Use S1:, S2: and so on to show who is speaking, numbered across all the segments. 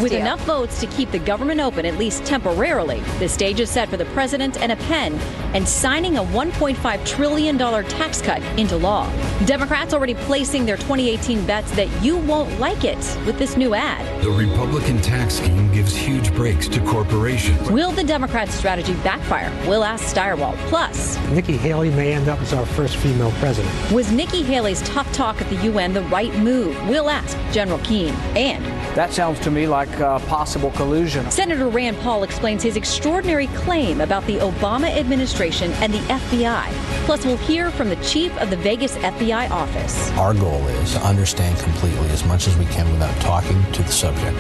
S1: With enough votes to keep the government open, at least temporarily, the stage is set for the president and a pen and signing a $1.5 trillion tax cut into law. Democrats already placing their 2018 bets that you won't like it with this new ad.
S2: The Republican tax scheme gives huge breaks to corporations.
S1: Will the Democrats' strategy backfire? We'll ask Steyerwalt. Plus,
S3: Nikki Haley may end up as our first female president.
S1: Was Nikki Haley's tough talk at the UN the right move? We'll ask General Keane. And
S4: that sounds to me like possible collusion.
S1: Senator Rand Paul explains his extraordinary claim about the Obama administration and the FBI. Plus, we'll hear from the chief of the Vegas FBI office.
S5: Our goal is to understand completely as much as we can without talking to the subject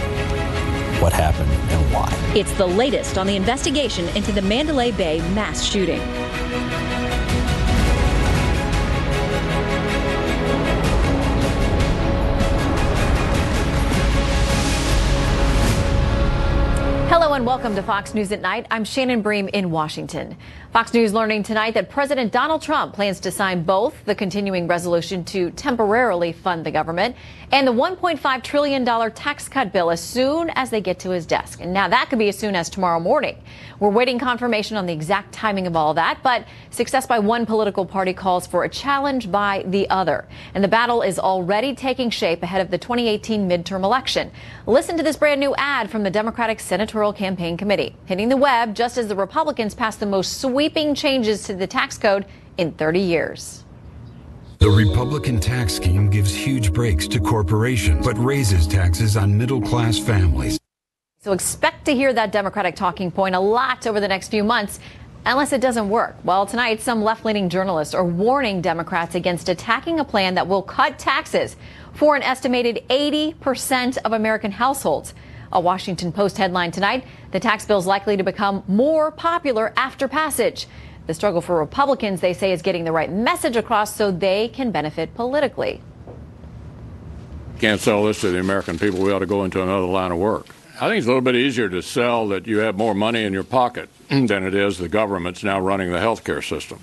S5: what happened and why.
S1: It's the latest on the investigation into the Mandalay Bay mass shooting. Hello and welcome to Fox News at Night. I'm Shannon Bream in Washington. Fox News learning tonight that President Donald Trump plans to sign both the continuing resolution to temporarily fund the government and the $1.5 trillion tax cut bill as soon as they get to his desk. And now that could be as soon as tomorrow morning. We're waiting confirmation on the exact timing of all that, but success by one political party calls for a challenge by the other. And the battle is already taking shape ahead of the 2018 midterm election. Listen to this brand new ad from the Democratic Senatorial Campaign Committee, hitting the web just as the Republicans pass the most sweeping changes to the tax code in 30 years.
S2: The Republican tax scheme gives huge breaks to corporations, but raises taxes on middle-class families.
S1: So expect to hear that Democratic talking point a lot over the next few months, unless it doesn't work. Well, tonight, some left-leaning journalists are warning Democrats against attacking a plan that will cut taxes for an estimated 80% of American households. A Washington Post headline tonight, the tax bill is likely to become more popular after passage. The struggle for Republicans, they say, is getting the right message across so they can benefit politically.
S6: Can't sell this to the American people. We ought to go into another line of work. I think it's a little bit easier to sell that you have more money in your pocket than it is the government's now running the health care system.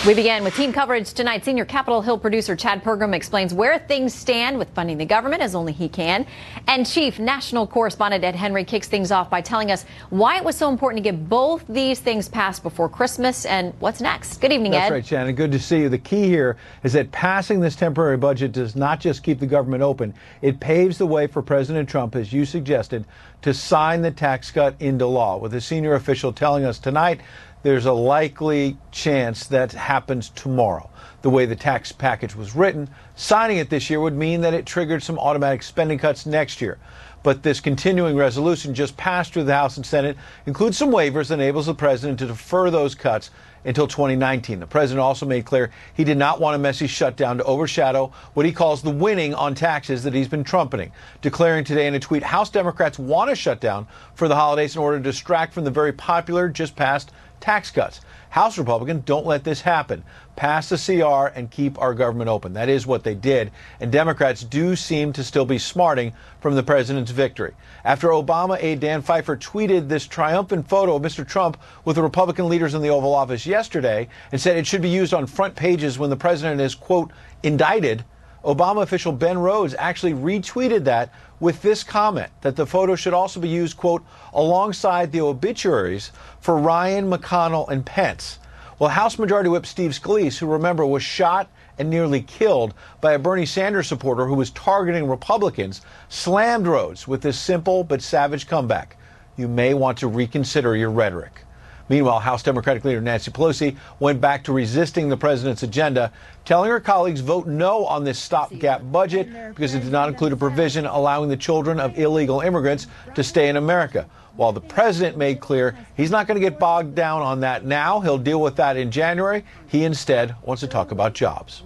S1: We begin with team coverage tonight. Senior Capitol Hill producer Chad Pergram explains where things stand with funding the government as only he can. And Chief National Correspondent Ed Henry kicks things off by telling us why it was so important to get both these things passed before Christmas and what's next. Good evening, Ed.
S7: That's right, Shannon. Good to see you. The key here is that passing this temporary budget does not just keep the government open. It paves the way for President Trump, as you suggested, to sign the tax cut into law, with a senior official telling us tonight there's a likely chance that happens tomorrow. The way the tax package was written, signing it this year would mean that it triggered some automatic spending cuts next year. But this continuing resolution just passed through the House and Senate includes some waivers that enables the president to defer those cuts until 2019. The president also made clear he did not want a messy shutdown to overshadow what he calls the winning on taxes that he's been trumpeting, declaring today in a tweet, House Democrats want a shutdown for the holidays in order to distract from the very popular, just passed tax cuts. House Republicans don't let this happen. Pass the CR and keep our government open. That is what they did. And Democrats do seem to still be smarting from the president's victory. After Obama aide Dan Pfeiffer tweeted this triumphant photo of Mr. Trump with the Republican leaders in the Oval Office yesterday and said it should be used on front pages when the president is, quote, indicted, Obama official Ben Rhodes actually retweeted that with this comment that the photo should also be used, quote, alongside the obituaries for Ryan, McConnell, and Pence. Well, House Majority Whip Steve Scalise, who, remember, was shot and nearly killed by a Bernie Sanders supporter who was targeting Republicans, slammed Rhodes with this simple but savage comeback. You may want to reconsider your rhetoric. Meanwhile, House Democratic leader Nancy Pelosi went back to resisting the president's agenda, telling her colleagues vote no on this stopgap budget because it did not include a provision allowing the children of illegal immigrants to stay in America. While the president made clear he's not going to get bogged down on that now, he'll deal with that in January. He instead wants to talk about jobs.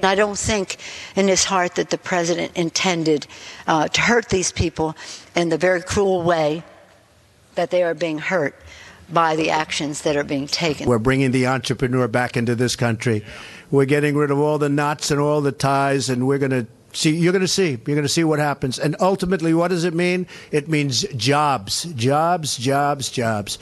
S8: I don't think in his heart that the president intended to hurt these people in the very cruel way that they are being hurt by the actions that are being taken.
S9: We're bringing the entrepreneur back into this country. We're getting rid of all the knots and all the ties, and we're going to see. You're going to see what happens. And ultimately, what does it mean? It means jobs, jobs, jobs, jobs.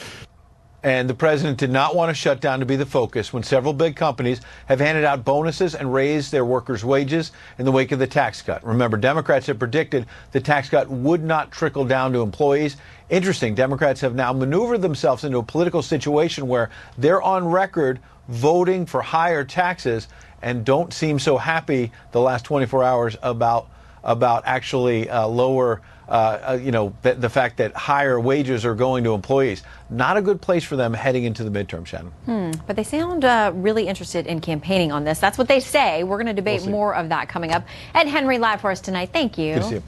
S7: And the president did not want a shutdown to be the focus when several big companies have handed out bonuses and raised their workers' wages in the wake of the tax cut. Remember, Democrats had predicted the tax cut would not trickle down to employees. Interesting, Democrats have now maneuvered themselves into a political situation where they're on record voting for higher taxes and don't seem so happy the last 24 hours about actually lower the fact that higher wages are going to employees. Not a good place for them heading into the midterm, Shannon.
S1: But they sound really interested in campaigning on this. That's what they say. We're going to debate more of that coming up. Ed Henry live for us tonight. Thank you.
S7: Good to see you.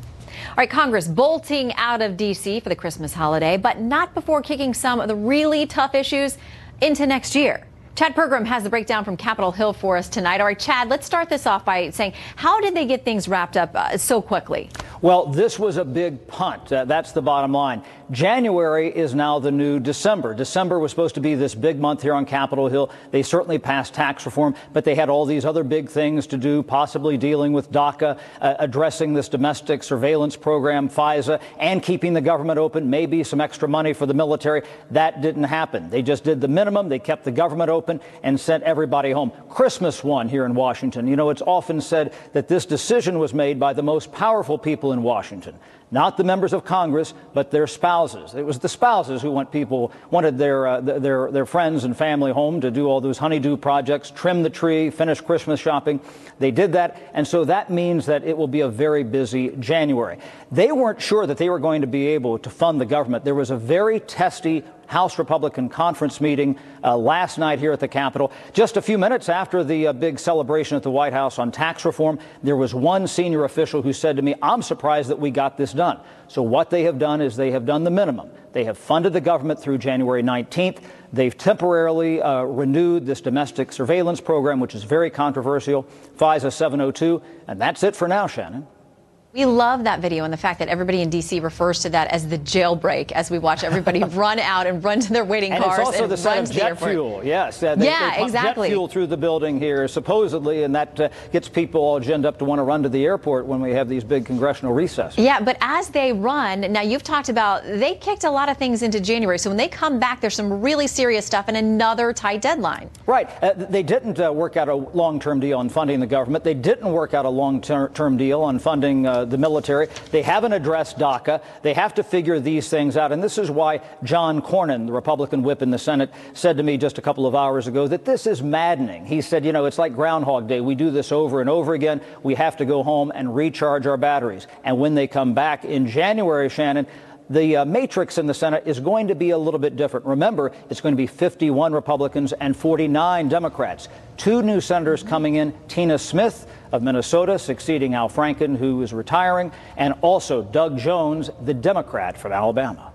S1: All right, Congress bolting out of D.C. for the Christmas holiday, but not before kicking some of the really tough issues into next year. Chad Pergram has the breakdown from Capitol Hill for us tonight. All right, Chad, let's start this off by saying, how did they get things wrapped up so quickly?
S10: Well, this was a big punt. That's the bottom line. January is now the new December. December was supposed to be this big month here on Capitol Hill. They certainly passed tax reform, but they had all these other big things to do, possibly dealing with DACA, addressing this domestic surveillance program, FISA, and keeping the government open, maybe some extra money for the military. That didn't happen. They just did the minimum. They kept the government open and sent everybody home. Christmas won here in Washington. You know, it's often said that this decision was made by the most powerful people in Washington. Not the members of Congress, but their spouses. It was the spouses who wanted their friends and family home to do all those honeydew projects, trim the tree, finish Christmas shopping. They did that, and so that means that it will be a very busy January. They weren't sure that they were going to be able to fund the government. There was a very testy House Republican conference meeting last night here at the Capitol. Just a few minutes after the big celebration at the White House on tax reform, there was one senior official who said to me, "I'm surprised that we got this done." So what they have done is they have done the minimum. They have funded the government through January 19th. They've temporarily renewed this domestic surveillance program, which is very controversial, FISA 702, and that's it for now, Shannon.
S1: We love that video and the fact that everybody in D.C. refers to that as the jailbreak as we watch everybody run out and run to their waiting cars.
S10: And it's also
S1: and
S10: the set of jet fuel. Yes. They pump
S1: exactly.
S10: Jet fuel through the building here, supposedly, and that gets people all ginned up to want to run to the airport when we have these big congressional recesses.
S1: Yeah, but as they run, now you've talked about, they kicked a lot of things into January. So when they come back, there's some really serious stuff and another tight deadline.
S10: Right. They didn't work out a long-term deal on funding the government. They didn't work out a long-term deal on funding the military. They haven't addressed DACA. They have to figure these things out. And this is why John Cornyn, the Republican whip in the Senate, said to me just a couple of hours ago that this is maddening. He said, you know, it's like Groundhog Day. We do this over and over again. We have to go home and recharge our batteries. And when they come back in January, Shannon, the matrix in the Senate is going to be a little bit different. Remember, it's going to be 51 Republicans and 49 Democrats. Two new senators coming in, Tina Smith of Minnesota, succeeding Al Franken, who is retiring, and also Doug Jones, the Democrat from Alabama.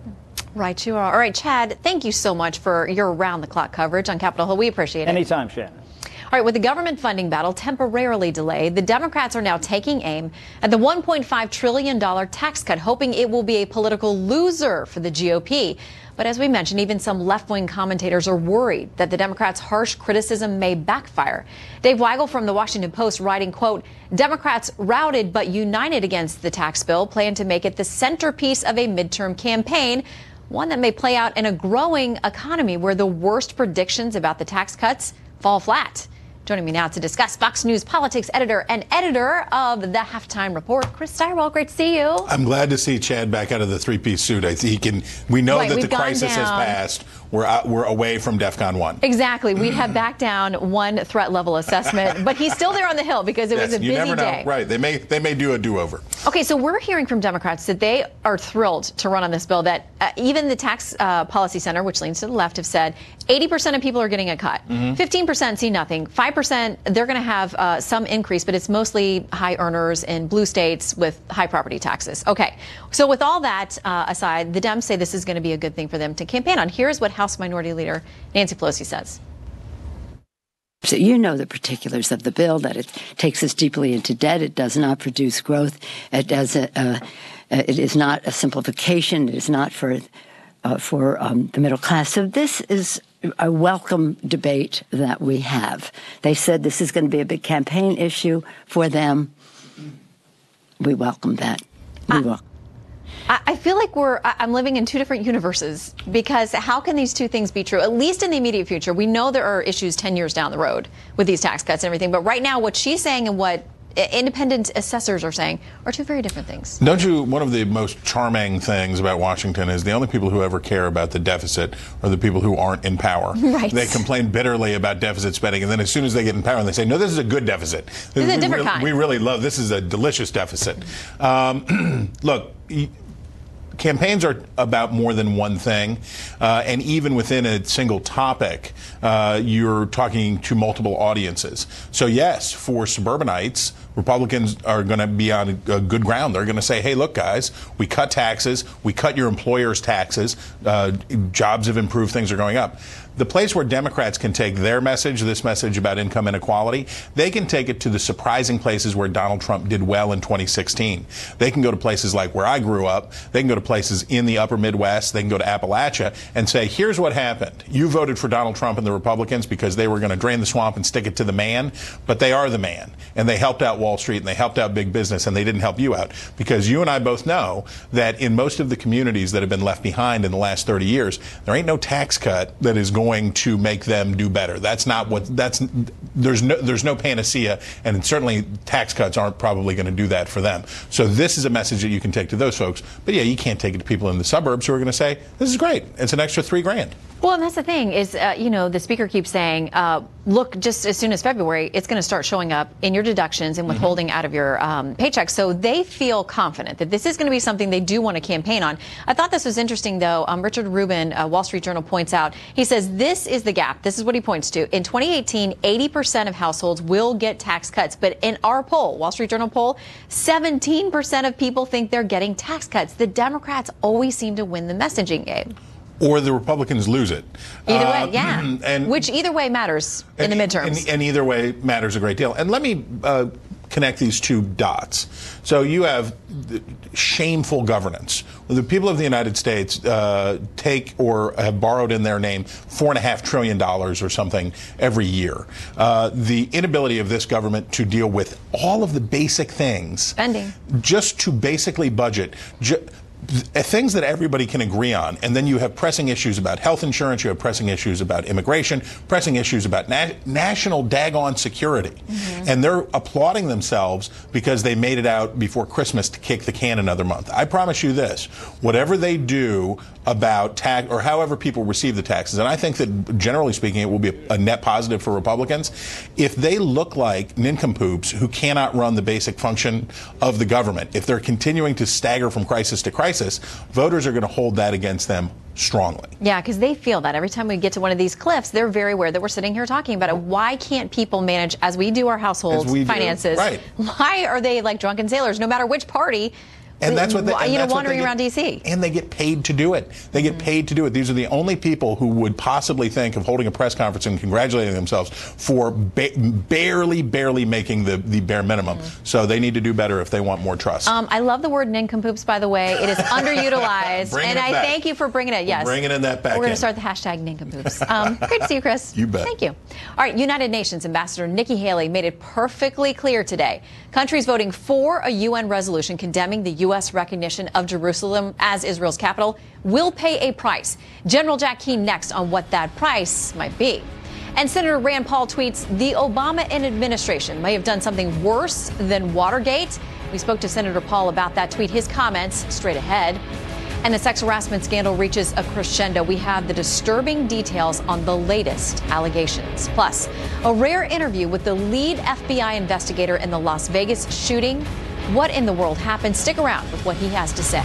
S1: Right, you are. All right, Chad, thank you so much for your round-the-clock coverage on Capitol Hill. We appreciate it.
S10: Anytime, Shannon.
S1: All right, with the government funding battle temporarily delayed, the Democrats are now taking aim at the $1.5 trillion tax cut, hoping it will be a political loser for the GOP. But as we mentioned, even some left-wing commentators are worried that the Democrats' harsh criticism may backfire. Dave Weigel from the Washington Post writing, quote, Democrats routed but united against the tax bill plan to make it the centerpiece of a midterm campaign, one that may play out in a growing economy where the worst predictions about the tax cuts fall flat. Joining me now to discuss Fox News politics editor and editor of the Halftime Report, Chris Steigerwald. Great to see you.
S11: I'm glad to see Chad back out of the three-piece suit. I think he can. We know that the crisis has passed. We're away from DEFCON 1.
S1: Exactly. We have backed down one threat level assessment, but he's still there on the Hill because it was a busy day.
S11: You never know. Right. They may do a do-over.
S1: Okay, so we're hearing from Democrats that they are thrilled to run on this bill, that even the Tax Policy Center, which leans to the left, have said 80% of people are getting a cut. 15% see nothing. 5%, they're going to have some increase, but it's mostly high earners in blue states with high property taxes. Okay, so with all that aside, the Dems say this is going to be a good thing for them to campaign on. Here's what House Minority Leader Nancy Pelosi says.
S12: So you know the particulars of the bill, that it takes us deeply into debt. It does not produce growth. It is not a simplification. It is not for the middle class. So this is a welcome debate that we have. They said this is going to be a big campaign issue for them. We welcome that. We welcome.
S1: I feel like I'm living in two different universes, because how can these two things be true? At least in the immediate future, we know there are issues 10 years down the road with these tax cuts and everything. But right now, what she's saying and what independent assessors are saying are two very different things.
S11: Don't you? One of the most charming things about Washington is the only people who ever care about the deficit are the people who aren't in power.
S1: Right.
S11: They complain bitterly about deficit spending, and then as soon as they get in power, they say, no, this is a good deficit.
S1: This is a different kind.
S11: We really love, this is a delicious deficit. Look, campaigns are about more than one thing, and even within a single topic, you're talking to multiple audiences. So yes, for suburbanites, Republicans are going to be on a good ground. They're going to say, hey, look, guys, we cut taxes, we cut your employer's taxes, jobs have improved, things are going up. The place where Democrats can take their message, this message about income inequality, they can take it to the surprising places where Donald Trump did well in 2016. They can go to places like where I grew up. They can go to places in the upper Midwest. They can go to Appalachia and say, here's what happened. You voted for Donald Trump and the Republicans because they were going to drain the swamp and stick it to the man, but they are the man. And they helped out Wall Street and they helped out big business, and they didn't help you out. Because you and I both know that in most of the communities that have been left behind in the last 30 years, there ain't no tax cut that is going to make them do better. That's not what, there's no panacea, and certainly tax cuts aren't probably going to do that for them. So this is a message that you can take to those folks. But yeah, you can't take it to people in the suburbs who are going to say, this is great. It's an extra $3 grand.
S1: Well, and that's the thing is, you know, the speaker keeps saying, look, just as soon as February, it's going to start showing up in your deductions and withholding out of your paycheck. So they feel confident that this is going to be something they do want to campaign on. I thought this was interesting, though. Richard Rubin, Wall Street Journal, points out, he says this is the gap. This is what he points to. In 2018, 80% of households will get tax cuts. But in our poll, Wall Street Journal poll, 17% of people think they're getting tax cuts. The Democrats always seem to win the messaging game.
S11: Or the Republicans lose it.
S1: Either way, yeah. And which either way matters in the midterms.
S11: And either way matters a great deal. And let me connect these two dots. So you have shameful governance. The people of the United States take or have borrowed in their name $4.5 trillion or something every year. The inability of this government to deal with all of the basic things.
S1: Spending.
S11: Just to basically budget. Things that everybody can agree on, and then you have pressing issues about health insurance, you have pressing issues about immigration, pressing issues about national daggone security. And they're applauding themselves because they made it out before Christmas to kick the can another month. I promise you this, whatever they do about tax, or however people receive the taxes, and I think that generally speaking it will be a net positive for Republicans, if they look like nincompoops who cannot run the basic function of the government, if they're continuing to stagger from crisis to crisis, voters are going to hold that against them strongly.
S1: Yeah, because they feel that every time we get to one of these cliffs, they're very aware that we're sitting here talking about it. Why can't people manage as we do our household finances?
S11: Right.
S1: Why are they like drunken sailors, no matter which party?
S11: And that's what they,
S1: wandering around D.C.
S11: And they get paid to do it. They get paid to do it. These are the only people who would possibly think of holding a press conference and congratulating themselves for barely making the bare minimum. So they need to do better if they want more trust.
S1: I love the word nincompoops, by the way. It is underutilized. And I thank you for bringing it. Yes.
S11: Bringing in that back.
S1: We're going to start the hashtag nincompoops. Great to see you, Chris.
S11: You bet.
S1: Thank you. All right. United Nations Ambassador Nikki Haley made it perfectly clear today. Countries voting for a UN resolution condemning the U.S. recognition of Jerusalem as Israel's capital will pay a price. General Jack Keane next on what that price might be. And Senator Rand Paul tweets, the Obama administration may have done something worse than Watergate. We spoke to Senator Paul about that tweet, his comments straight ahead. And the sex harassment scandal reaches a crescendo. We have the disturbing details on the latest allegations. Plus, a rare interview with the lead FBI investigator in the Las Vegas shooting. What in the world happened? Stick around with what he has to say.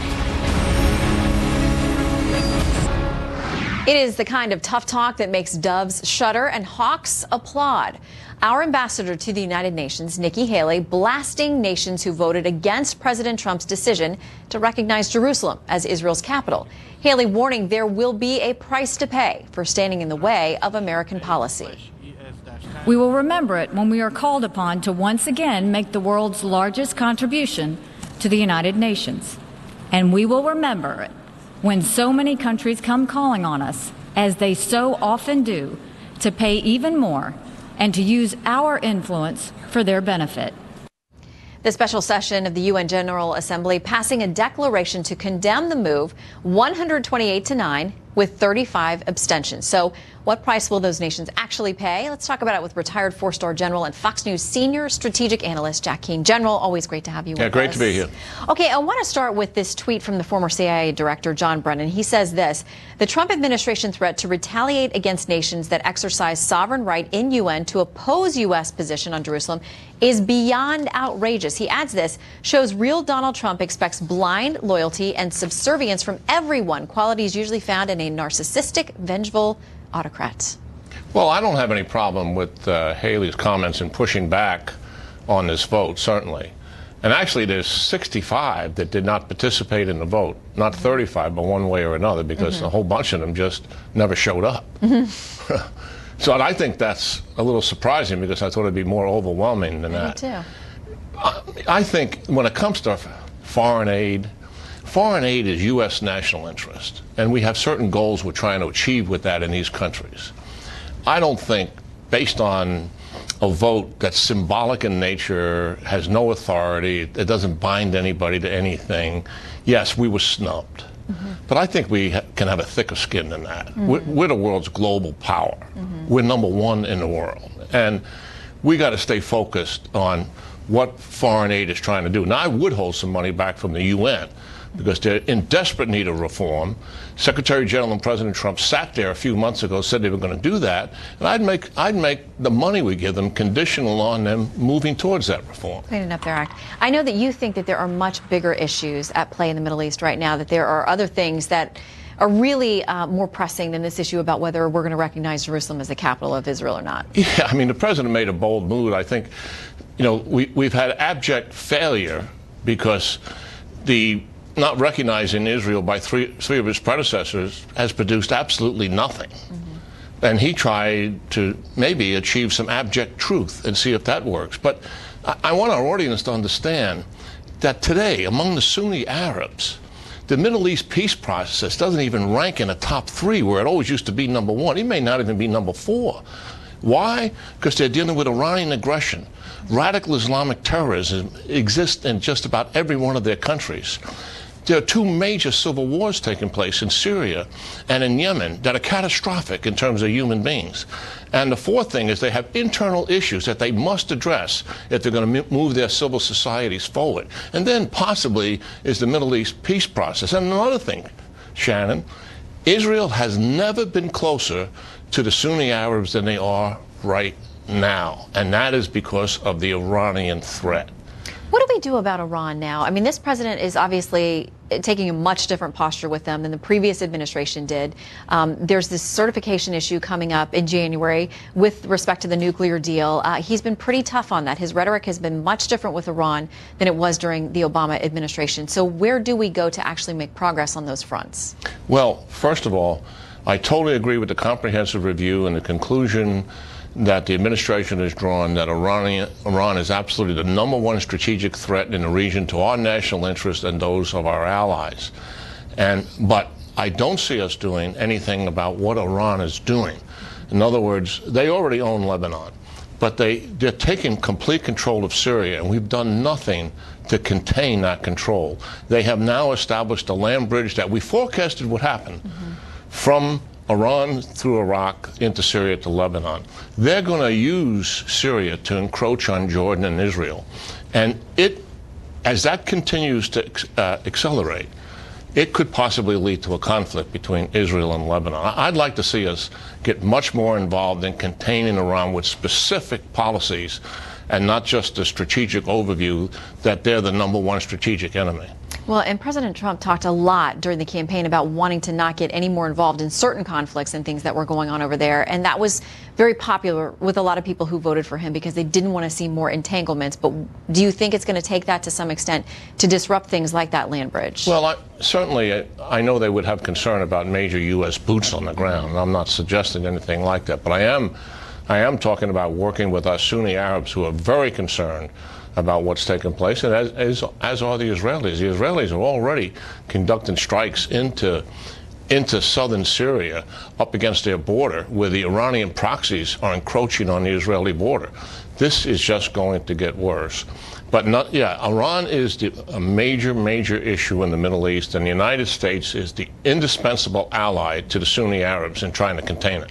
S1: It is the kind of tough talk that makes doves shudder and hawks applaud. Our ambassador to the United Nations, Nikki Haley, blasting nations who voted against President Trump's decision to recognize Jerusalem as Israel's capital. Haley warning there will be a price to pay for standing in the way of American policy.
S13: We will remember it when we are called upon to once again make the world's largest contribution to the United Nations. And we will remember it when so many countries come calling on us, as they so often do, to pay even more and to use our influence for their benefit.
S1: The special session of the UN General Assembly passing a declaration to condemn the move, 128 to 9, with 35 abstentions. So what price will those nations actually pay? Let's talk about it with retired four-star general and Fox News senior strategic analyst Jack Keane. General, always great to have you with us.
S14: Yeah, great to be here.
S1: Okay, I want to start with this tweet from the former CIA director John Brennan. He says this: the Trump administration threat to retaliate against nations that exercise sovereign right in UN to oppose U.S. position on Jerusalem is beyond outrageous. He adds this shows real Donald Trump expects blind loyalty and subservience from everyone, qualities usually found in a narcissistic, vengeful autocrat.
S14: Well, I don't have any problem with Haley's comments in pushing back on this vote, certainly. And actually, there's 65 that did not participate in the vote, not 35, but one way or another, because a whole bunch of them just never showed up. So I think that's a little surprising, because I thought it'd be more overwhelming than that.
S1: Me too.
S14: I think when it comes to foreign aid is U.S. national interest, and we have certain goals we're trying to achieve with that in these countries. I don't think, based on a vote that's symbolic in nature, has no authority, it doesn't bind anybody to anything, yes, we were snubbed. But I think we can have a thicker skin than that. We're the world's global power. We're number one in the world. And we got to stay focused on what foreign aid is trying to do. Now, I would hold some money back from the UN, because they're in desperate need of reform. Secretary General and President Trump sat there a few months ago, said they were going to do that, and I'd make the money we give them conditional on them moving towards that reform.
S1: Cleaning up their act. I know that you think that there are much bigger issues at play in the Middle East right now, that there are other things that are really more pressing than this issue about whether we're going to recognize Jerusalem as the capital of Israel or not.
S14: Yeah, I mean, the president made a bold move. I think, you know, we've had abject failure because the not recognizing Israel by three of his predecessors has produced absolutely nothing. And he tried to maybe achieve some abject truth and see if that works. But I want our audience to understand that today, among the Sunni Arabs, the Middle East peace process doesn't even rank in the top 3, where it always used to be number 1. It may not even be number 4. Why? Because they're dealing with Iranian aggression. Radical Islamic terrorism exists in just about every one of their countries. There are 2 major civil wars taking place in Syria and in Yemen that are catastrophic in terms of human beings. And the 4th thing is they have internal issues that they must address if they're going to move their civil societies forward. And then possibly is the Middle East peace process. And another thing, Shannon, Israel has never been closer to the Sunni Arabs than they are right now. And that is because of the Iranian threat.
S1: What do we do about Iran now? I mean, this president is obviously taking a much different posture with them than the previous administration did. There's this certification issue coming up in January with respect to the nuclear deal. He's been pretty tough on that. His rhetoric has been much different with Iran than it was during the Obama administration. So where do we go to actually make progress on those fronts?
S14: Well, first of all, I totally agree with the comprehensive review and the conclusion that the administration has drawn that Iran is absolutely the #1 strategic threat in the region to our national interest and those of our allies. But I don't see us doing anything about what Iran is doing. In other words, they already own Lebanon, but they're taking complete control of Syria, and we've done nothing to contain that control. They have now established a land bridge that we forecasted would happen from Iran through Iraq into Syria to Lebanon. They're going to use Syria to encroach on Jordan and Israel. And as that continues to accelerate, it could possibly lead to a conflict between Israel and Lebanon. I'd like to see us get much more involved in containing Iran with specific policies and not just a strategic overview that they're the #1 strategic enemy.
S1: Well, and President Trump talked a lot during the campaign about wanting to not get any more involved in certain conflicts and things that were going on over there. And that was very popular with a lot of people who voted for him because they didn't want to see more entanglements. But do you think it's going to take that to some extent to disrupt things like that land bridge?
S14: Well, certainly, I know they would have concern about major U.S. boots on the ground. I'm not suggesting anything like that. But I am talking about working with our Sunni Arabs who are very concerned about what's taking place, and as are the Israelis. The Israelis are already conducting strikes into southern Syria up against their border, where the Iranian proxies are encroaching on the Israeli border. this is just going to get worse. But Iran is a major, major issue in the Middle East, and the United States is the indispensable ally to the Sunni Arabs in trying to contain it.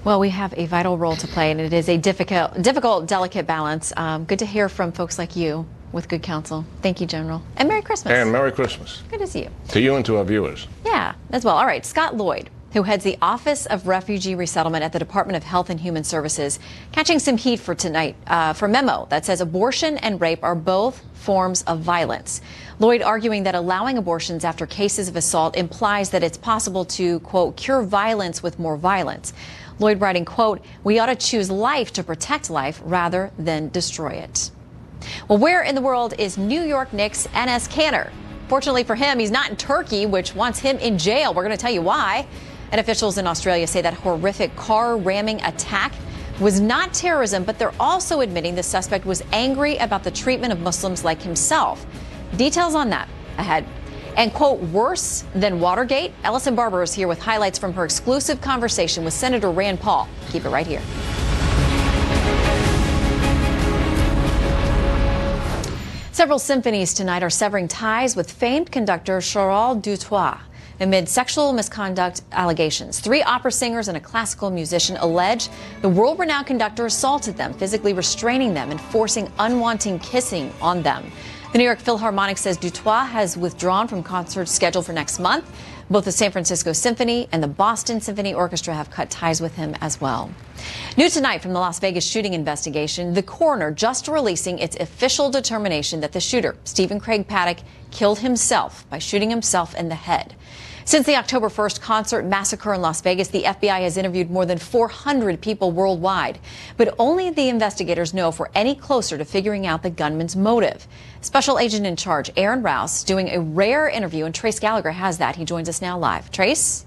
S1: Well, we have a vital role to play, and it is a difficult, delicate balance. Good to hear from folks like you with good counsel. Thank you, General. And Merry Christmas.
S14: And Merry Christmas.
S1: Good to see you.
S14: To you and to our viewers.
S1: Yeah, as well. All right, Scott Lloyd, who heads the Office of Refugee Resettlement at the Department of Health and Human Services, catching some heat for tonight for a memo that says abortion and rape are both forms of violence. Lloyd arguing that allowing abortions after cases of assault implies that it's possible to, quote, cure violence with more violence. Lloyd writing, quote, we ought to choose life to protect life rather than destroy it. Well, where in the world is New York Knicks Enes Kanter? Fortunately for him, he's not in Turkey, which wants him in jail. We're going to tell you why. And officials in Australia say that horrific car ramming attack was not terrorism, but they're also admitting the suspect was angry about the treatment of Muslims like himself. Details on that ahead. And, quote, worse than Watergate? Ellison Barber is here with highlights from her exclusive conversation with Senator Rand Paul. Keep it right here. Several symphonies tonight are severing ties with famed conductor Charles Dutoit amid sexual misconduct allegations. 3 opera singers and a classical musician allege the world-renowned conductor assaulted them, physically restraining them and forcing unwanted kissing on them. The New York Philharmonic says Dutoit has withdrawn from concerts scheduled for next month. Both the San Francisco Symphony and the Boston Symphony Orchestra have cut ties with him as well. New tonight from the Las Vegas shooting investigation, the coroner just releasing its official determination that the shooter, Stephen Craig Paddock, killed himself by shooting himself in the head. Since the October 1st concert massacre in Las Vegas, the FBI has interviewed more than 400 people worldwide. But only the investigators know if we're any closer to figuring out the gunman's motive. Special Agent in Charge Aaron Rouse doing a rare interview, and Trace Gallagher has that. He joins us now live. Trace?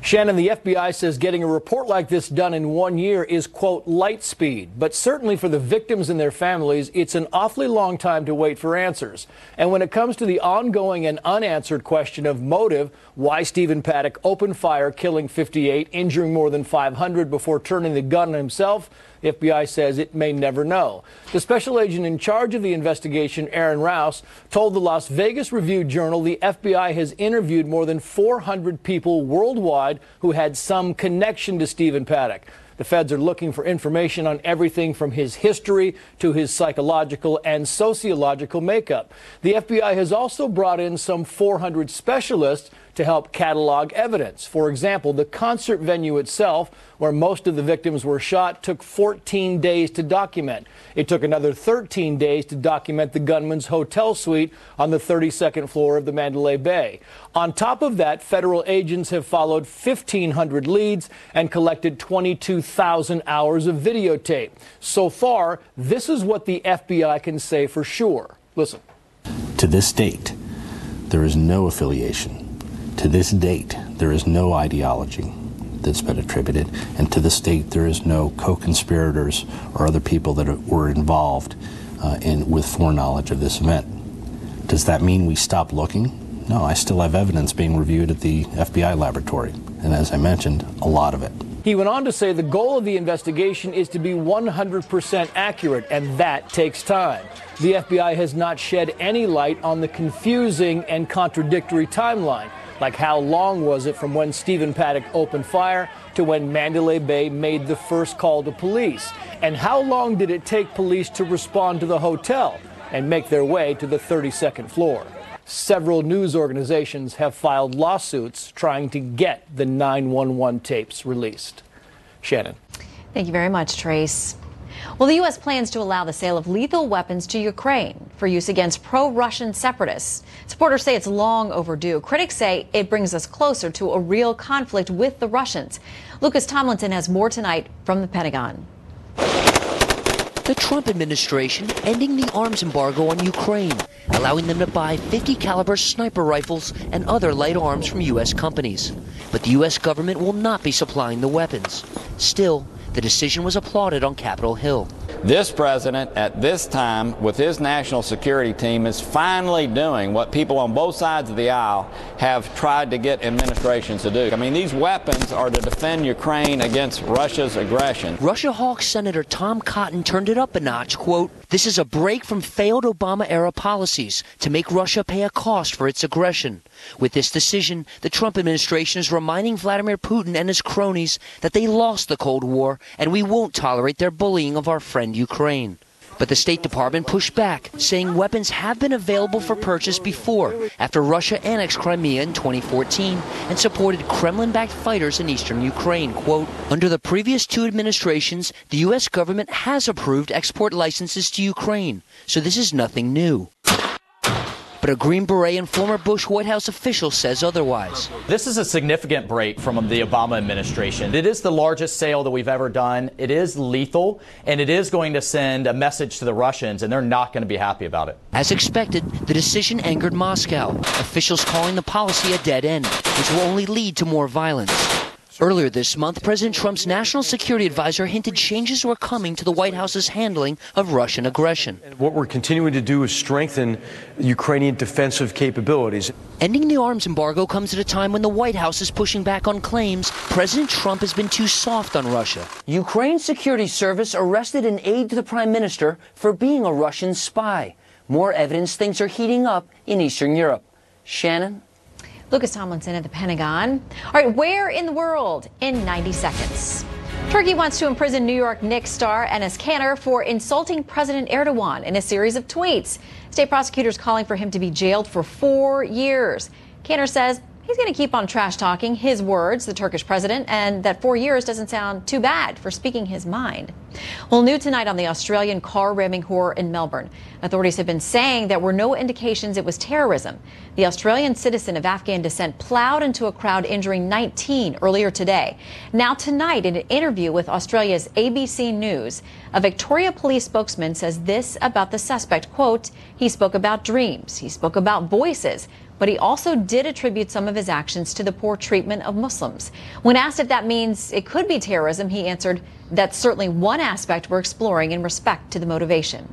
S10: Shannon, the FBI says getting a report like this done in 1 year is, quote, light speed. But certainly for the victims and their families, it's an awfully long time to wait for answers. And when it comes to the ongoing and unanswered question of motive, why Stephen Paddock opened fire, killing 58, injuring more than 500 before turning the gun on himself, the FBI says it may never know. The special agent in charge of the investigation, Aaron Rouse, told the Las Vegas Review-Journal the FBI has interviewed more than 400 people worldwide who had some connection to Stephen Paddock. The feds are looking for information on everything from his history to his psychological and sociological makeup. The FBI has also brought in some 400 specialists to help catalog evidence. For example, the concert venue itself, where most of the victims were shot, took 14 days to document. It took another 13 days to document the gunman's hotel suite on the 32nd floor of the Mandalay Bay. On top of that, federal agents have followed 1,500 leads and collected 22,000 hours of videotape. So far, this is what the FBI can say for sure. Listen.
S5: To this date, there is no affiliation. To this date, there is no ideology that's been attributed, and to this date, there is no co-conspirators or other people that were involved with foreknowledge of this event. Does that mean we stop looking? No, I still have evidence being reviewed at the FBI laboratory, and as I mentioned, a lot of it.
S10: He went on to say the goal of the investigation is to be 100% accurate, and that takes time. The FBI has not shed any light on the confusing and contradictory timeline. Like how long was it from when Stephen Paddock opened fire to when Mandalay Bay made the first call to police? And how long did it take police to respond to the hotel and make their way to the 32nd floor? Several news organizations have filed lawsuits trying to get the 911 tapes released. Shannon.
S1: Thank you very much, Trace. Well, the U.S. plans to allow the sale of lethal weapons to Ukraine for use against pro-Russian separatists. Supporters say it's long overdue. Critics say it brings us closer to a real conflict with the Russians. Lucas Tomlinson has more tonight from the Pentagon.
S15: The Trump administration ending the arms embargo on Ukraine, allowing them to buy 50 caliber sniper rifles and other light arms from U.S. companies. But the U.S. government will not be supplying the weapons. Still, The decision was applauded on Capitol Hill.
S16: This president, at this time, with his national security team, is finally doing what people on both sides of the aisle have tried to get administrations to do. I mean, these weapons are to defend Ukraine against Russia's aggression.
S15: Russia hawk Senator Tom Cotton turned it up a notch, quote, "This is a break from failed Obama-era policies to make Russia pay a cost for its aggression. With this decision, the Trump administration is reminding Vladimir Putin and his cronies that they lost the Cold War and we won't tolerate their bullying of our friend Ukraine." But the State Department pushed back, saying weapons have been available for purchase before, after Russia annexed Crimea in 2014 and supported Kremlin-backed fighters in eastern Ukraine. Quote, "Under the previous two administrations, the U.S. government has approved export licenses to Ukraine, so this is nothing new." But a Green Beret and former Bush White House official says otherwise.
S17: This is a significant break from the Obama administration. It is the largest sale that we've ever done. It is lethal, and it is going to send a message to the Russians, and they're not going to be happy about it.
S15: As expected, the decision angered Moscow, officials calling the policy a dead end, which will only lead to more violence. Earlier this month, President Trump's national security advisor hinted changes were coming to the White House's handling of Russian aggression.
S18: What we're continuing to do is strengthen Ukrainian defensive capabilities.
S15: Ending the arms embargo comes at a time when the White House is pushing back on claims President Trump has been too soft on Russia. Ukraine's security service arrested an aide to the prime minister for being a Russian spy. More evidence things are heating up in Eastern Europe. Shannon?
S1: Lucas Tomlinson at the Pentagon. All right, where in the world in 90 seconds? Turkey wants to imprison New York Knicks star Enes Kanter for insulting President Erdogan in a series of tweets. State prosecutors calling for him to be jailed for 4 years. Kanter says he's going to keep on trash talking his words, the Turkish president, and that 4 years doesn't sound too bad for speaking his mind. Well, new tonight on the Australian car ramming horror in Melbourne. Authorities have been saying there were no indications it was terrorism. The Australian citizen of Afghan descent plowed into a crowd, injuring 19 earlier today. Now tonight, in an interview with Australia's ABC News, a Victoria police spokesman says this about the suspect, quote, "He spoke about dreams, he spoke about voices, but he also did attribute some of his actions to the poor treatment of Muslims." When asked if that means it could be terrorism, he answered, "That's certainly one aspect we're exploring in respect to the motivation."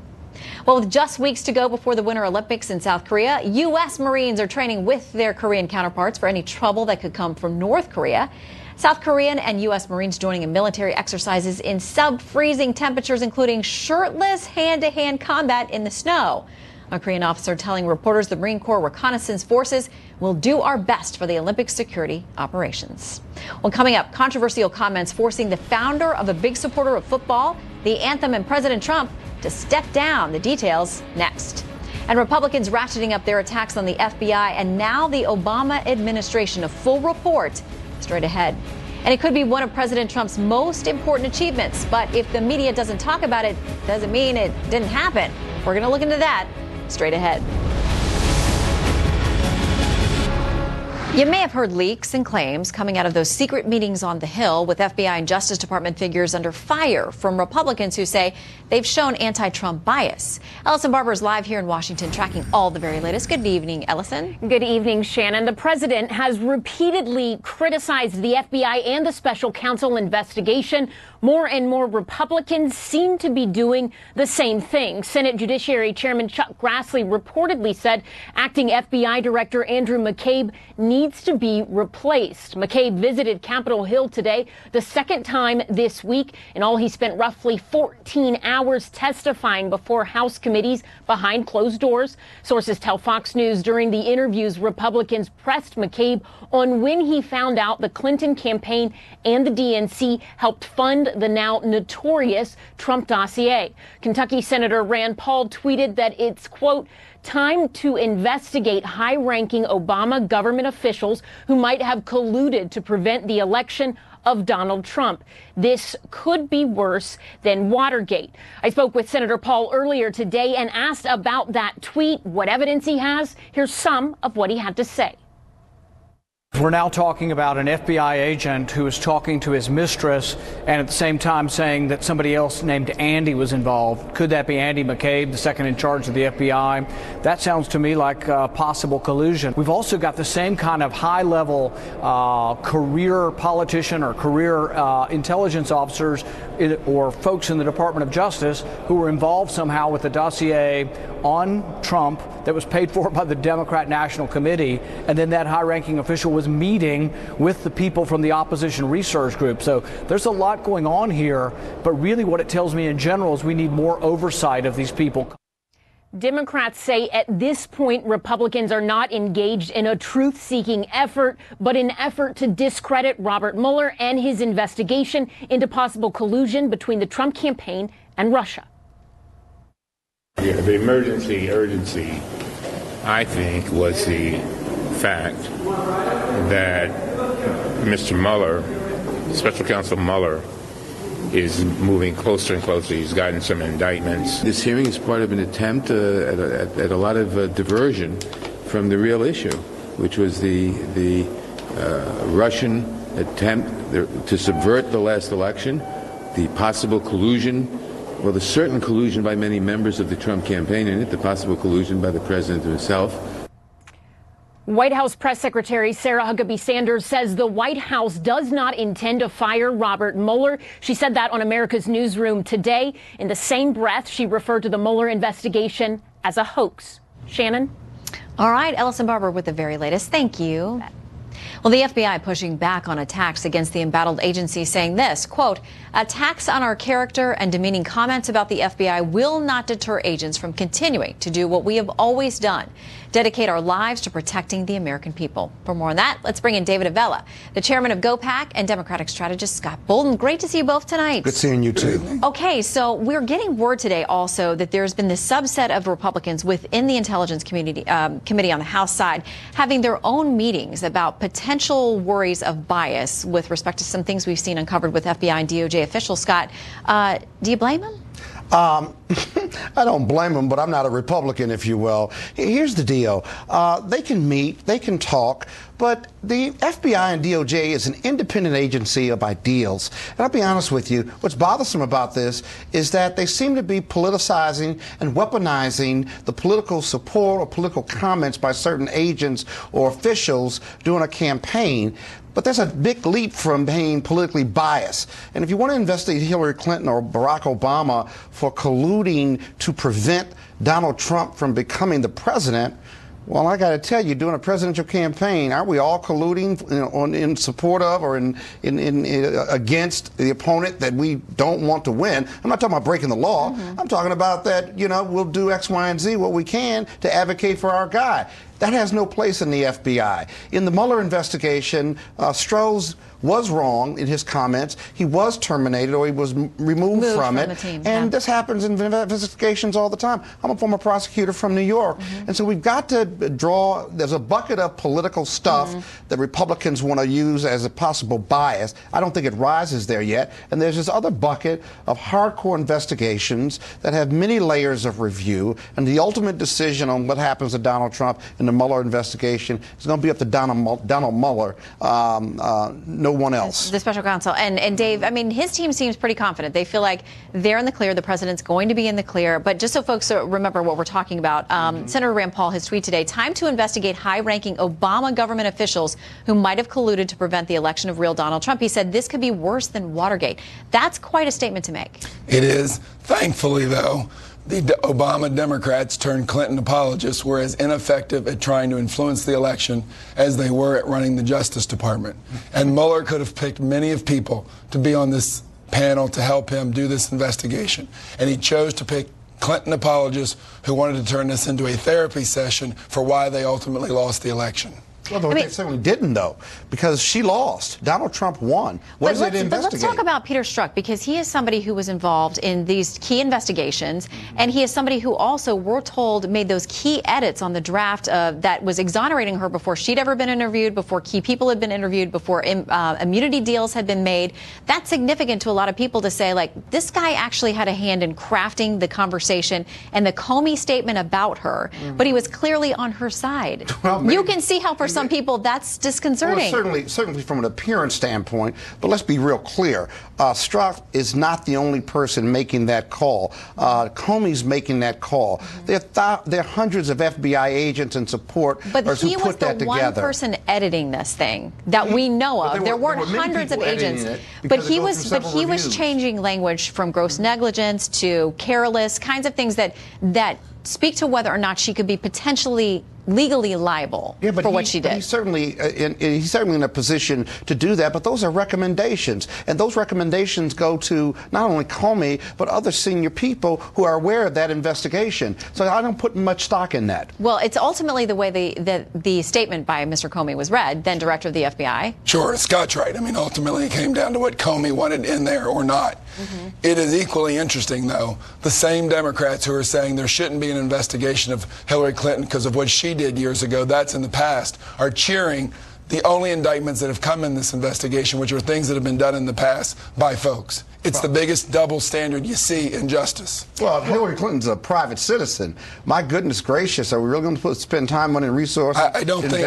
S1: Well, with just weeks to go before the Winter Olympics in South Korea, U.S. Marines are training with their Korean counterparts for any trouble that could come from North Korea. South Korean and U.S. Marines joining in military exercises in sub-freezing temperatures, including shirtless hand-to-hand combat in the snow. A Korean officer telling reporters the Marine Corps reconnaissance forces will do our best for the Olympic security operations. Well, coming up, controversial comments forcing the founder of a big supporter of football, the anthem, and President Trump to step down. The details next. And Republicans ratcheting up their attacks on the FBI and now the Obama administration. A full report straight ahead. And it could be one of President Trump's most important achievements. But if the media doesn't talk about it, doesn't mean it didn't happen. We're going to look into that straight ahead. You may have heard leaks and claims coming out of those secret meetings on the Hill, with FBI and Justice Department figures under fire from Republicans who say they've shown anti-Trump bias. Ellison Barber is live here in Washington tracking all the very latest. Good evening, Ellison.
S19: Good evening, Shannon. The president has repeatedly criticized the FBI and the special counsel investigation. More and more Republicans seem to be doing the same thing. Senate Judiciary Chairman Chuck Grassley reportedly said acting FBI Director Andrew McCabe needs to be replaced. McCabe visited Capitol Hill today, the second time this week. In all, he spent roughly 14 hours testifying before House committees behind closed doors. Sources tell Fox News during the interviews, Republicans pressed McCabe on when he found out the Clinton campaign and the DNC helped fund the now notorious Trump dossier. Kentucky Senator Rand Paul tweeted that it's, quote, time to investigate high-ranking Obama government officials who might have colluded to prevent the election of Donald Trump. This could be worse than Watergate. I spoke with Senator Paul earlier today and asked about that tweet, what evidence he has. Here's some of what he had to say.
S4: We're now talking about an FBI agent who is talking to his mistress and at the same time saying that somebody else named Andy was involved. Could that be Andy McCabe, the second in charge of the FBI? That sounds to me like possible collusion. We've also got the same kind of high-level career politician or career intelligence officers or folks in the Department of Justice who were involved somehow with the dossier on Trump that was paid for by the Democrat National Committee, and then that high-ranking official was meeting with the people from the opposition research group. So there's a lot going on here, but really what it tells me in general is we need more oversight of these people.
S19: Democrats say at this point, Republicans are not engaged in a truth-seeking effort, but an effort to discredit Robert Mueller and his investigation into possible collusion between the Trump campaign and Russia.
S20: The urgency, I think, was the fact that Mr. Mueller, Special Counsel Mueller, is moving closer and closer. He's gotten some indictments.
S21: This hearing is part of an attempt at a lot of diversion from the real issue, which was the Russian attempt to subvert the last election, the possible collusion, well, the certain collusion by many members of the Trump campaign in it, the possible collusion by the president himself.
S19: White House Press Secretary Sarah Huckabee Sanders says the White House does not intend to fire Robert Mueller. She said that on America's Newsroom today. In the same breath, she referred to the Mueller investigation as a hoax. Shannon?
S1: All right, Ellison Barber with the very latest. Thank you. Well, the FBI pushing back on attacks against the embattled agency, saying this, quote, attacks on our character and demeaning comments about the FBI will not deter agents from continuing to do what we have always done, dedicate our lives to protecting the American people. For more on that, let's bring in David Avella, the chairman of GOPAC, and Democratic strategist Scott Bolden. Great to see you both tonight.
S22: Good seeing you, too.
S1: Okay, so we're getting word today also that there's been this subset of Republicans within the Intelligence Committee on the House side having their own meetings about potential worries of bias with respect to some things we've seen uncovered with FBI and DOJ officials. Scott, do you blame them?
S22: I don't blame them, but I'm not a Republican, if you will. Here's the deal. They can meet, they can talk, but the FBI and DOJ is an independent agency of ideals. And I'll be honest with you, what's bothersome about this is that they seem to be politicizing and weaponizing the political support or political comments by certain agents or officials during a campaign. But there's a big leap from being politically biased. And if you want to investigate Hillary Clinton or Barack Obama for colluding to prevent Donald Trump from becoming the president, well, I got to tell you, during a presidential campaign, aren't we all colluding in support of or against the opponent that we don't want to win? I'm not talking about breaking the law. I'm talking about that, we'll do X, Y, and Z, what we can to advocate for our guy. That has no place in the FBI. In the Mueller investigation, Stroh's was wrong in his comments. He was terminated or he was removed from it. And this happens in investigations all the time. I'm a former prosecutor from New York. And so we've got to there's a bucket of political stuff that Republicans want to use as a possible bias. I don't think it rises there yet. And there's this other bucket of hardcore investigations that have many layers of review. And the ultimate decision on what happens to Donald Trump in the Mueller investigation is going to be up to Donald Mueller. No one else.
S1: The special counsel. And Dave, I mean, his team seems pretty confident. They feel like they're in the clear. The president's going to be in the clear. But just so folks remember what we're talking about, Senator Rand Paul, his tweet today, time to investigate high-ranking Obama government officials who might have colluded to prevent the election of real Donald Trump. He said this could be worse than Watergate. That's quite a statement to make.
S23: It is. Thankfully, though, the Obama Democrats turned Clinton apologists were as ineffective at trying to influence the election as they were at running the Justice Department. And Mueller could have picked many of people to be on this panel to help him do this investigation. And he chose to pick Clinton apologists who wanted to turn this into a therapy session for why they ultimately lost the election.
S22: Well, they certainly didn't, though, because she lost. Donald Trump won. What is it to investigate?
S1: Let's talk about Peter Strzok, because he is somebody who was involved in these key investigations, and he is somebody who also, we're told, made those key edits on the draft that was exonerating her before she'd ever been interviewed, before key people had been interviewed, before immunity deals had been made. That's significant to a lot of people to say, like, this guy actually had a hand in crafting the conversation and the Comey statement about her, but he was clearly on her side. Well, you can see how for some some people, that's disconcerting.
S22: Well, certainly from an appearance standpoint, but let's be real clear. Strzok is not the only person making that call. Comey's making that call. There are hundreds of FBI agents and supporters who put that together.
S1: But he was the one person editing this thing that we know of. There weren't hundreds of agents, but he was changing language from gross negligence to careless, kinds of things that speak to whether or not she could be potentially legally liable for what she did.
S22: He's certainly in a position to do that, but those are recommendations, and those recommendations go to not only Comey but other senior people who are aware of that investigation. So I don't put much stock in that.
S1: Well, it's ultimately the way the statement by Mr. Comey was read, then director of the FBI.
S23: Sure, Scott's right. I mean, ultimately it came down to what Comey wanted in there or not. It is equally interesting, though, the same Democrats who are saying there shouldn't be an investigation of Hillary Clinton because of what she did years ago, that's in the past, are cheering the only indictments that have come in this investigation, which are things that have been done in the past by folks. It's the biggest double standard you see in justice.
S22: Well, Hillary Clinton's a private citizen. My goodness gracious, are we really going to spend time, money, and resources?
S23: I don't think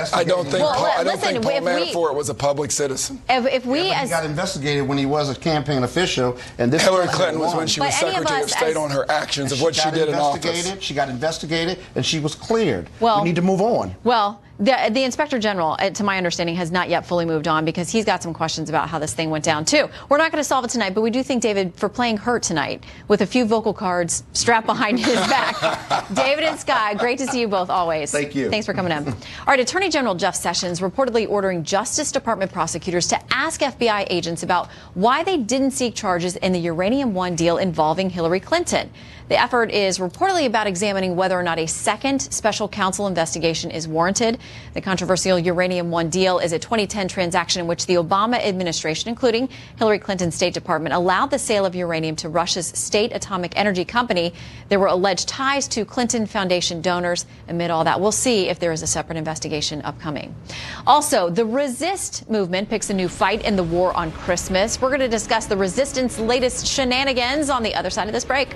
S23: Paul Manafort was a public citizen.
S1: If
S22: he got investigated when he was a campaign official, and this
S23: Hillary Clinton was when she was Secretary of State on her actions of what she did in office.
S22: She got investigated, and she was cleared.
S1: Well,
S22: we need to move on.
S1: Well, the Inspector General, to my understanding, has not yet fully moved on because he's got some questions about how this thing went down, too. We're not going to solve it tonight, but we do think, David, for playing hurt tonight with a few vocal cards strapped behind his back. David and Scott, great to see you both always.
S22: Thank you.
S1: Thanks for coming in. All right, Attorney General Jeff Sessions reportedly ordering Justice Department prosecutors to ask FBI agents about why they didn't seek charges in the Uranium One deal involving Hillary Clinton. The effort is reportedly about examining whether or not a second special counsel investigation is warranted. The controversial Uranium One deal is a 2010 transaction in which the Obama administration, including Hillary Clinton's State Department, allowed the sale of uranium to Russia's State Atomic Energy Company. There were alleged ties to Clinton Foundation donors. Amid all that, we'll see if there is a separate investigation upcoming. Also, the Resist movement picks a new fight in the war on Christmas. We're going to discuss the Resistance latest shenanigans on the other side of this break.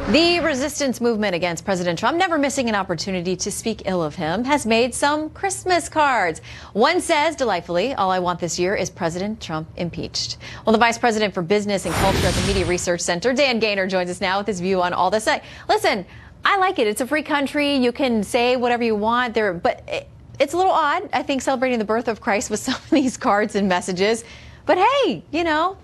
S1: The resistance movement against President Trump, never missing an opportunity to speak ill of him, has made some Christmas cards. One says, delightfully, all I want this year is President Trump impeached. Well, the Vice President for Business and Culture at the Media Research Center, Dan Gaynor, joins us now with his view on all this. Listen, I like it. It's a free country. You can say whatever you want there, but it's a little odd, I think, celebrating the birth of Christ with some of these cards and messages. But hey, you know,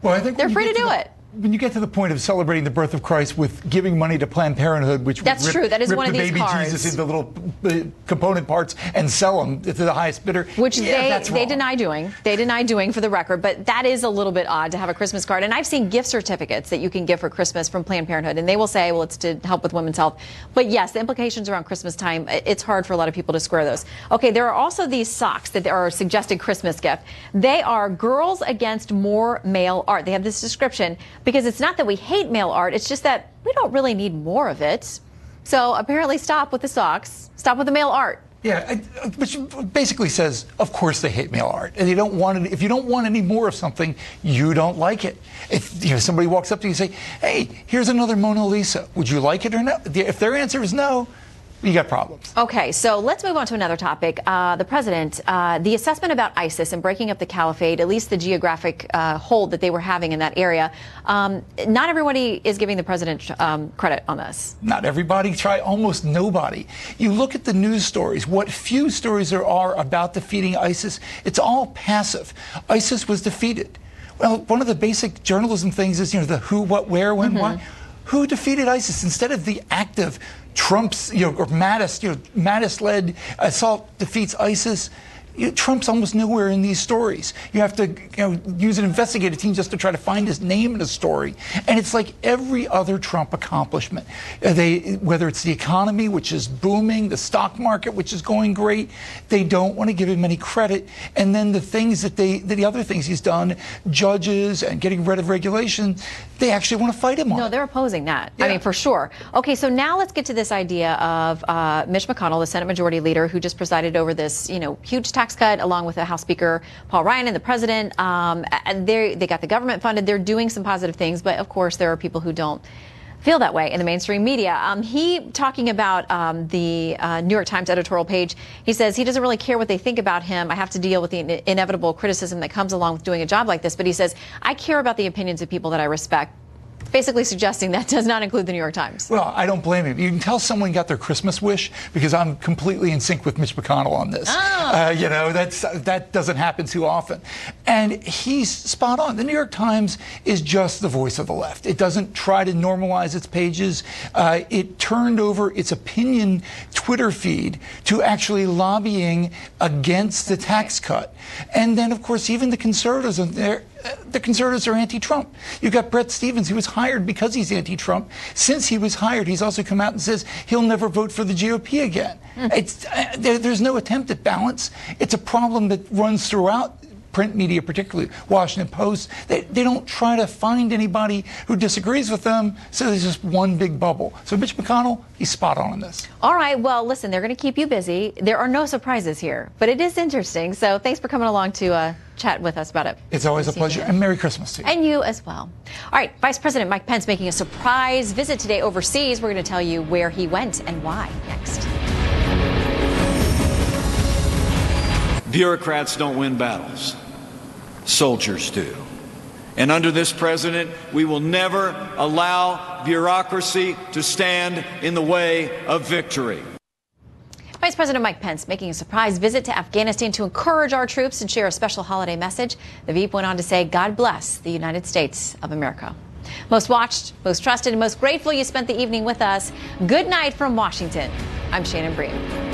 S2: well, I think
S1: they're free to do it.
S2: When you get to the point of celebrating the birth of Christ with giving money to Planned Parenthood, which
S1: that's
S2: would
S1: true. That is
S2: rip
S1: one of
S2: the
S1: these
S2: baby
S1: cards.
S2: Jesus into little component parts and sell them to the highest bidder,
S1: which they deny doing. They deny doing, for the record. But that is a little bit odd to have a Christmas card. And I've seen gift certificates that you can give for Christmas from Planned Parenthood, and they will say, well, it's to help with women's health. But yes, the implications around Christmas time, it's hard for a lot of people to square those. Okay, there are also these socks that are a suggested Christmas gift. They are Girls Against More Male Art. They have this description because it's not that we hate male art, it's just that we don't really need more of it. So apparently stop with the socks, stop with the male art.
S2: Yeah, which basically says, of course they hate male art, and they don't want it. If you don't want any more of something, you don't like it. If somebody walks up to you and say, "Hey, here's another Mona Lisa. Would you like it or not?" If their answer is no, you got problems.
S1: Okay, so let's move on to another topic. The president, the assessment about ISIS and breaking up the caliphate, at least the geographic hold that they were having in that area. Not everybody is giving the president credit on this.
S2: Not everybody. Try almost nobody. You look at the news stories, what few stories there are about defeating ISIS, it's all passive. ISIS was defeated. Well, one of the basic journalism things is, the who, what, where, when, why. Who defeated ISIS instead of the active Trump's, or Mattis-led assault defeats ISIS? Trump's almost nowhere in these stories. You have to use an investigative team just to try to find his name in a story. And it's like every other Trump accomplishment. Whether it's the economy, which is booming, the stock market, which is going great, they don't want to give him any credit. And then the things the other things he's done, judges and getting rid of regulation, they actually want to fight him on.
S1: No, they're opposing that. Yeah. I mean, for sure. Okay, so now let's get to this idea of Mitch McConnell, the Senate Majority Leader, who just presided over this, huge tax cut, along with the House Speaker Paul Ryan and the president. They got the government funded. They're doing some positive things, but of course there are people who don't feel that way in the mainstream media. He talking about the New York Times editorial page. He says he doesn't really care what they think about him. I have to deal with the inevitable criticism that comes along with doing a job like this. But he says, I care about the opinions of people that I respect. Basically suggesting that does not include the New York Times.
S2: Well, I don't blame him. You can tell someone got their Christmas wish because I'm completely in sync with Mitch McConnell on this.
S1: Oh.
S2: You know, that doesn't happen too often. And he's spot on. The New York Times is just the voice of the left. It doesn't try to normalize its pages. It turned over its opinion Twitter feed to actually lobbying against the tax cut. And then, of course, even the conservatives are anti-Trump. You've got Brett Stevens, who was hired because he's anti-Trump. Since he was hired, he's also come out and says he'll never vote for the GOP again. There's no attempt at balance. It's a problem that runs throughout print media, particularly Washington Post. They don't try to find anybody who disagrees with them, so there's just one big bubble. So Mitch McConnell, he's spot on this.
S1: All right, well, listen, they're going to keep you busy. There are no surprises here, but it is interesting. So thanks for coming along to chat with us about it.
S2: It's always a pleasure, and Merry Christmas to you.
S1: And you as well. All right, Vice President Mike Pence making a surprise visit today overseas. We're going to tell you where he went and why next.
S3: Bureaucrats don't win battles. Soldiers do. And under this president, we will never allow bureaucracy to stand in the way of victory.
S1: Vice President Mike Pence making a surprise visit to Afghanistan to encourage our troops and share a special holiday message. The Veep went on to say, God bless the United States of America. Most watched, most trusted, and most grateful you spent the evening with us. Good night from Washington. I'm Shannon Bream.